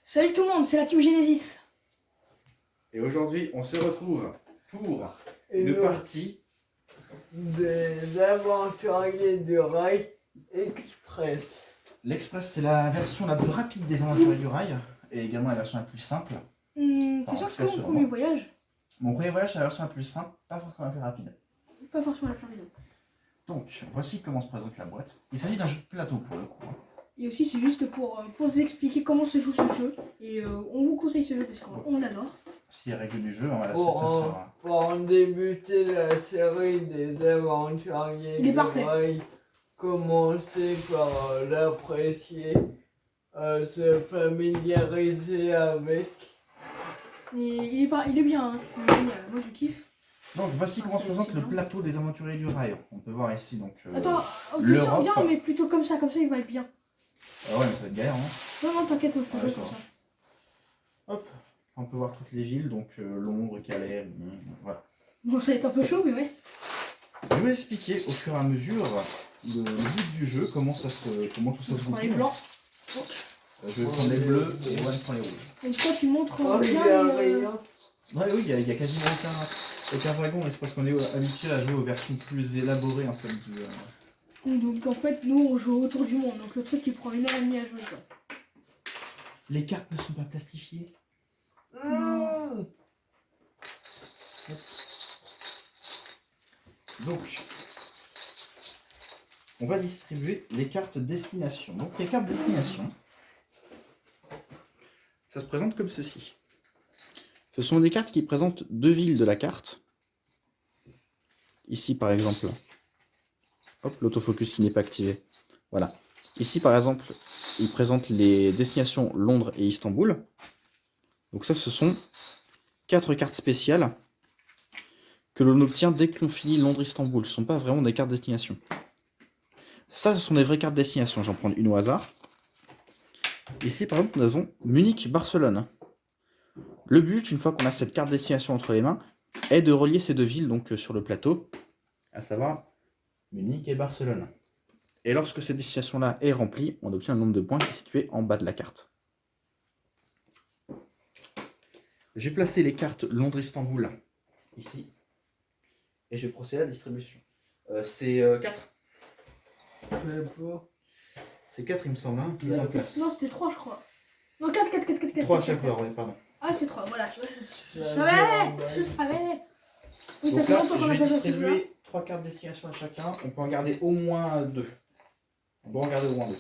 Salut tout le monde, c'est la Team Genesis. Et aujourd'hui, on se retrouve pour une partie des aventuriers du rail express. L'Express, c'est la version la plus rapide des aventuriers du rail et également la version la plus simple. T'es sûr que c'est mon premier voyage? Mon premier voyage, c'est la version la plus simple, pas forcément la plus rapide. Pas forcément la plus rapide. Donc, voici comment se présente la boîte. Il s'agit d'un jeu de plateau pour le coup. Et aussi, c'est juste pour vous expliquer comment se joue ce jeu. Et on vous conseille ce jeu parce qu'on l'adore. Si les règles du jeu, on va la suite, ça sera. Pour débuter la série des aventuriers Il est du parfait. rail, commencez par l'apprécier, se familiariser avec. Et il est bien, hein. Il est génial. Moi je kiffe. Donc, voici comment se c'est présente le bien. plateau des aventuriers du rail. On peut voir ici donc. Attends, l'Europe. bien, mais plutôt comme ça il va être bien. Ah ouais, mais ça va être galère, hein. Non, non, t'inquiète, moi je peux Ouais, jouer ça comme va. ça. Hop, on peut voir toutes les villes, donc Londres, Calais, voilà. Bon, ça va être un peu chaud, mais ouais. Je vais expliquer au fur et à mesure le but du jeu, comment tout ça se On prend les goupille. blancs. Je vais prendre les bleus et Ewan prend les rouges. Donc toi tu montres Oh, il y bien a les, rien. Ouais, oui, il y a quasiment aucun wagon, mais c'est parce qu'on est habitué à jouer aux versions plus élaborées en fait du. Donc en fait, nous on joue autour du monde. Donc le truc qui prend 1h30 à jouer quoi. Les cartes ne sont pas plastifiées. Donc, on va distribuer les cartes destination. Donc, les cartes destination, ça se présente comme ceci. Ce sont des cartes qui présentent deux villes de la carte. Ici, par exemple, hop, l'autofocus qui n'est pas activé. Voilà. Ici, par exemple, il présente les destinations Londres et Istanbul. Donc ça, ce sont 4 cartes spéciales que l'on obtient dès que l'on finit Londres-Istanbul. Ce ne sont pas vraiment des cartes destination. Ça, ce sont des vraies cartes destination. J'en prends une au hasard. Ici, par exemple, nous avons Munich-Barcelone. Le but, une fois qu'on a cette carte destination entre les mains, est de relier ces deux villes donc sur le plateau, à savoir Munich et Barcelone. Et lorsque cette destination-là est remplie, on obtient un nombre de points qui est situé en bas de la carte. J'ai placé les cartes Londres-Istanbul ici. Et j'ai procédé à la distribution. C'est 4. C'est 4, il me semble. Hein, Ouais, non, c'était 3 je crois. Non, 4. 3 à chaque fois, oui, pardon. Ah, c'est 3, voilà, tu vois, je savais. Oui, ça Donc fait là, longtemps qu'on je a vais pas joué à ce jeu-là. distribuer 3 cartes destination à chacun. On peut en garder au moins 2. On doit en garder au moins 2.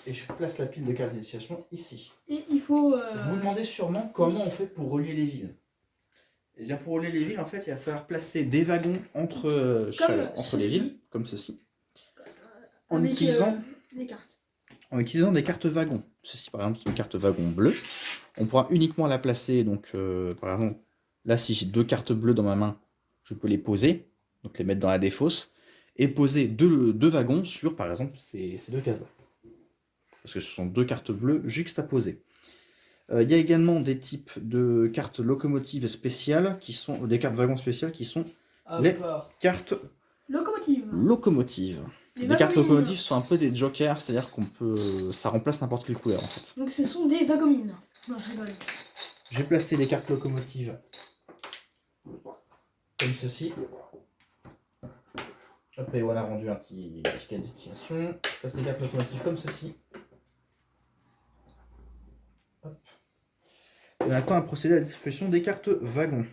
Et je place la pile de cartes destination ici. Et il faut... Vous vous demandez sûrement comment on fait pour relier les villes. Et bien pour relier les villes, en fait, il va falloir placer des wagons entre les villes, comme ceci, en utilisant des cartes. des cartes wagons. Ceci, par exemple, c'est une carte wagon bleue. On pourra uniquement la placer, donc, par exemple, là, si j'ai 2 cartes bleues dans ma main, je peux les poser, donc les mettre dans la défausse, et poser deux wagons sur, par exemple, ces 2 cases-là. Parce que ce sont 2 cartes bleues juxtaposées. Il y a également des types de cartes locomotives spéciales, qui sont des cartes wagons spéciales, qui sont les cartes locomotives. Les cartes locomotives sont un peu des jokers, c'est-à-dire ça remplace n'importe quelle couleur en fait. Donc ce sont des wagomines. Non, je rigole. J'ai placé les cartes locomotives comme ceci. Hop, et voilà, rendu un petit cas de destination. Je place les cartes locomotives comme ceci. Hop. Et maintenant, on va procéder à la distribution des cartes wagons.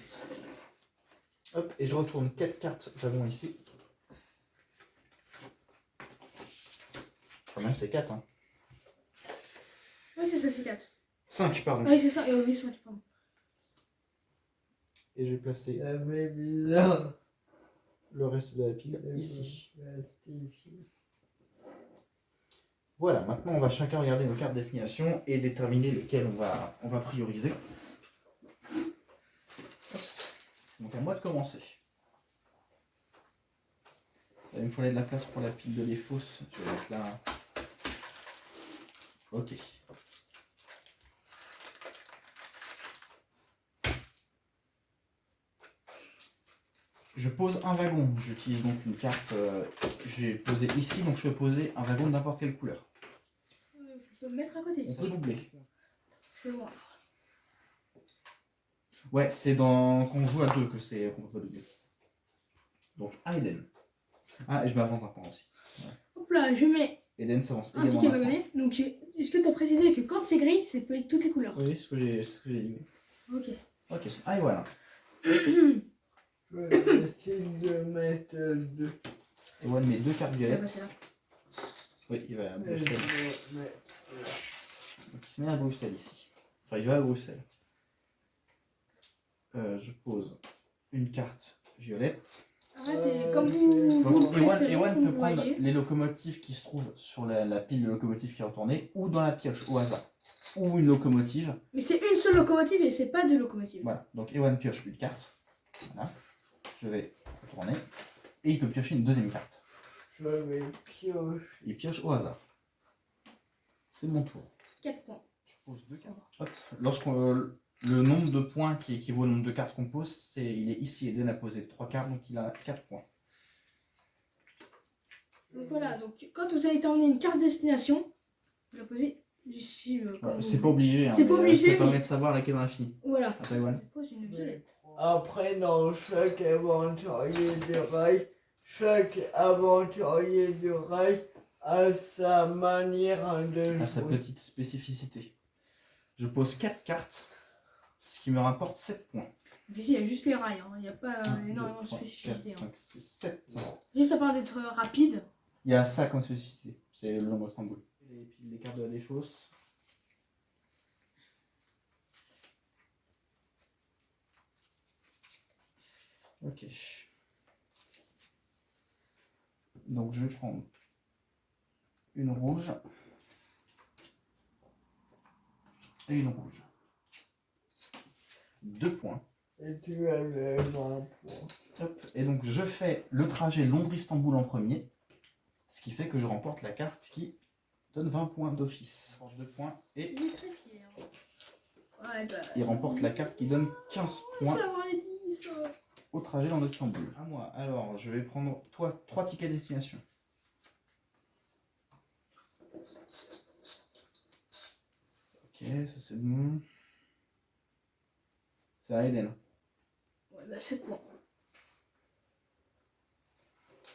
Hop, et je retourne 4 cartes wagons ici. Combien c'est 4 hein. Oui, c'est ça, c'est 4. 5, pardon. Oui, c'est ça, oui, 5, pardon. Et j'ai placé bizarre. le reste de la pile ici. Voilà, maintenant on va chacun regarder nos cartes destination et déterminer lesquelles on va prioriser. Donc à moi de commencer. Là, il me fallait de la place pour la pile de défausse. Je vais mettre là. Ok. Je pose un wagon. J'utilise donc une carte. J'ai posé ici, donc je vais poser un wagon de n'importe quelle couleur. Je peux me mettre à côté. On peut doubler. C'est bon. Ouais, c'est quand on joue à deux que c'est qu'on peut pas doubler. Donc à Eden. Ah, et je m'avance un point aussi. Hop là, je mets Eden s'avance un également ticket d'un point. wagonnet. Donc, est-ce que tu as précisé que quand c'est gris, c'est peut être toutes les couleurs? Oui, c'est ce que j'ai dit. Ok. Ok. Ah, et voilà. Je vais essayer de mettre 2. Ewan met 2 cartes Il va violettes. passer là. Oui, il va à Mais, Bruxelles. mais, Donc il se met à Bruxelles ici. Enfin, il va à Bruxelles. Je pose une carte violette. Après, c'est comme vous, Donc vous préférez, Ewan comme peut vous prendre voyez. les locomotives qui se trouvent sur la pile de locomotives qui est retournée ou dans la pioche au hasard. Ou une locomotive. Mais c'est une seule locomotive et c'est pas deux locomotives. Voilà. Donc Ewan pioche une carte. Voilà. Je vais retourner. Et il peut piocher une deuxième carte. je vais piocher. Il pioche au hasard. C'est mon tour. 4 points. Je pose 2 cartes. Hop. Le nombre de points qui équivaut au nombre de cartes qu'on pose, il est ici. Eden a posé 3 cartes, donc il a 4 points. Donc voilà, donc quand vous avez terminé une carte destination, vous la posez ici. Voilà, comme c'est vous pas obligé. Hein, C'est pas mais, obligé, ça permet mais- de savoir laquelle on a fini. Voilà. À toi, Ewan. Je pose une violette. Après, dans chaque aventurier de rail, chaque aventurier de rail a sa manière de À sa jouer. petite spécificité. Je pose 4 cartes, ce qui me rapporte 7 points. Donc ici, il y a juste les rails, hein. Il n'y a pas 1, 2, énormément de 3, spécificité. 4, hein. 5, 6, 7. Juste à part d'être rapide. Il y a ça comme spécificité. C'est le nombre d'Istanbul. Et puis les cartes de la défausse. Ok. Donc je vais prendre une rouge et une rouge. 2 points. Et tu as le 20 points. Hop. Et donc je fais le trajet Londres-Istanbul en premier, ce qui fait que je remporte la carte qui donne 20 points d'office. 2 points et Il est très fier. Ouais, bah. il remporte la carte qui donne 15 Je points vais avoir les 10. au trajet Londres-Istanbul. À moi, alors je vais prendre 3 tickets destination. Ok, ça c'est bon. C'est à Eden. Ouais, bah 7 points.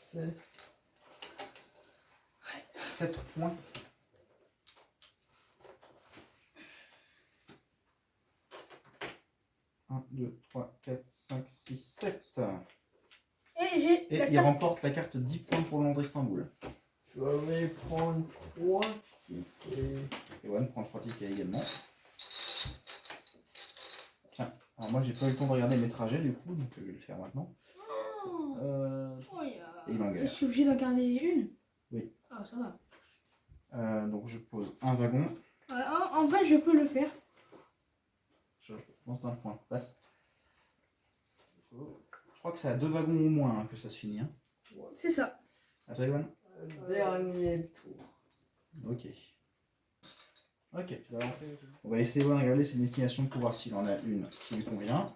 C'est 7 points. Un, 2, 3, 4, 5, 6, 7. Et j'ai Et la il carte. remporte la carte 10 points pour Londres-Istanbul. je vais prendre 3 tickets. Ewan prend 3 tickets également. Tiens, alors moi j'ai pas eu le temps de regarder mes trajets du coup, donc je vais le faire maintenant. Oh, Et il en Je galère. suis obligé d'en garder une. Oui. Ah, ça va. Donc je pose un wagon. En vrai, je peux le faire. Je lance d'un point. Passe. Je crois que c'est à 2 wagons au moins hein, que ça se finit. Hein. C'est ça. À toi, Ewan. Dernier tour. Ok. Ok, tu vas rentrer. On va essayer de regarder ses destinations pour voir s'il en a une qui lui convient.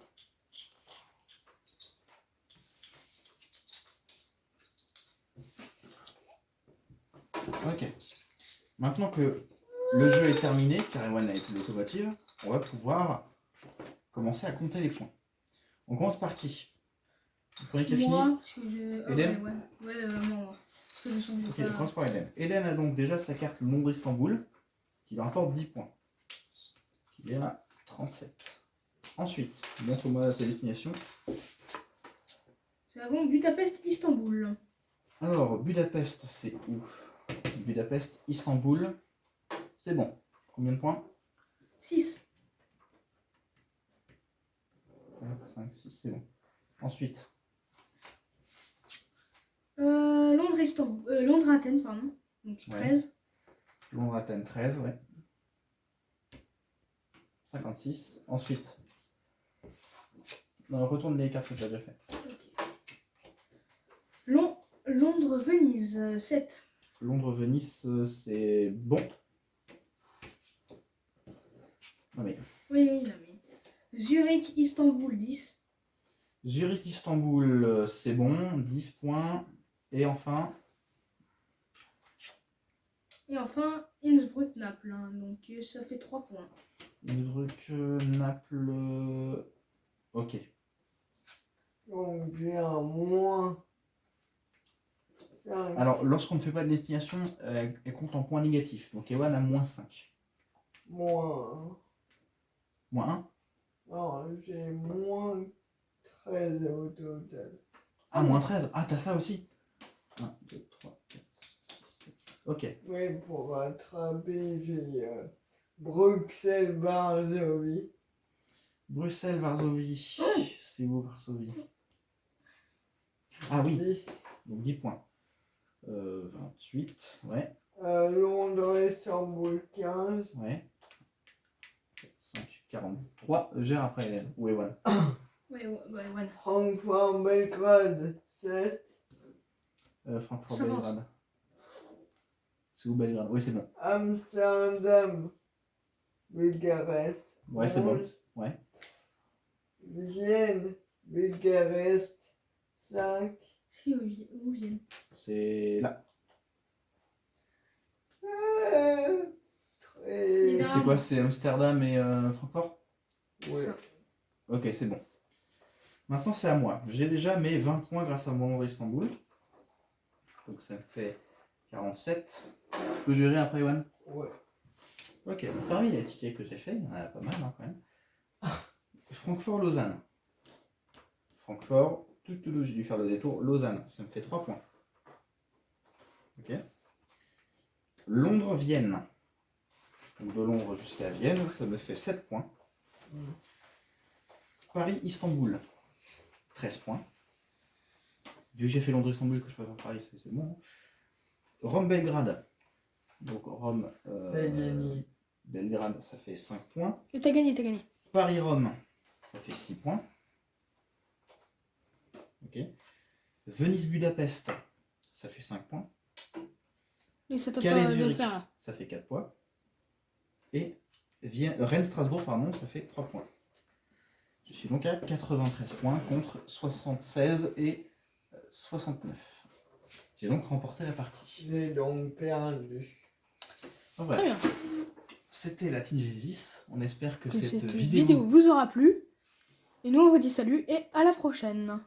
Ok. Maintenant que le jeu est terminé, car Ewan a été locomotive, on va pouvoir commencer à compter les points. On commence par qui? Le premier qui a fini. Moi, parce que je. Ah, Eden ouais, moi. Parce que je sens que Ok, j'ai on pas- commence par Eden. Eden a donc déjà sa carte Londres-Istanbul, qui lui rapporte 10 points. Qui est à 37. Ensuite, montre-moi ta destination. C'est avant Budapest, Istanbul. Alors, Budapest, c'est où? Budapest, Istanbul. C'est bon. Combien de points? 6. 4, 5, 6, c'est bon. Ensuite, Londres, Istanbul. Londres, Athènes, pardon. Donc Ouais. 13. Londres, Athènes, 13, ouais. 56. Ensuite, non, retourne les cartes que tu as déjà fait. Londres, Venise, 7. Londres, Venise, c'est bon. Non mais. Oui, non mais. Zurich, Istanbul, 10. Zurich, Istanbul, c'est bon. 10 points. Et enfin, Et enfin, Innsbruck, Naples. Hein, donc ça fait 3 points. Innsbruck, Naples. Ok. Donc j'ai un moins 5. Alors, lorsqu'on ne fait pas de destination, elle compte en points négatifs. Donc, Ewan a moins 5. Moins. Moins 1. Non, j'ai moins 13 au total. Ah, moins 13. Ah, t'as ça aussi. 1, 2, 3, 4, 5, 6, 7. Ok. Oui, pour rattraper, j'ai Bruxelles, Varsovie. Bruxelles, Varsovie. C'est où Varsovie? Ah oui, 10. donc 10 points. 28, ouais, Londres, Istanbul, 15. ouais. 4, 5, 43. Gère après Hélène. Ou Ewan. Ouais, ouais. Francfort, Belgrade, 7. Francfort, Ça avance. Belgrade. C'est où Belgrade? Oui, c'est bon. Amsterdam, Bucarest. Ouais, c'est bon. 11. Ouais. Vienne, Bucarest, 5. Si, où viennent. C'est là. Et... Et C'est quoi? C'est Amsterdam et Francfort? Ouais. Ça. Ok, c'est bon. Maintenant, c'est à moi. J'ai déjà mes 20 points grâce à mon Istanbul. Donc, ça me fait 47. Tu peux gérer après, Ewan? Ouais. Ok, donc parmi les tickets que j'ai fait, il y en a pas mal hein, quand même. Francfort-Lausanne. Francfort, tout j'ai dû faire le détour. Lausanne, ça me fait 3 points. Ok. Londres-Vienne. Donc de Londres jusqu'à Vienne, ça me fait 7 points. Paris-Istanbul, 13 points. Vu que j'ai fait Londres-Istanbul, que je peux faire Paris, c'est bon. Rome-Belgrade. Donc Rome, T'as gagné. Belgrade, ça fait 5 points. Et t'as gagné. Paris-Rome, ça fait 6 points. Ok. Venise-Budapest, ça fait 5 points. Et ça t'attend de Calais-Zurich, faire là. ça fait 4 points. Et Rennes-Strasbourg, pardon, ça fait 3 points. Je suis donc à 93 points contre 76 et 69. J'ai donc remporté la partie. J'ai donc perdu. Donc, Très bref, bien. c'était la Team Genesis. On espère que Que cette cette vidéo vidéo vous aura plu. Et nous on vous dit salut et à la prochaine.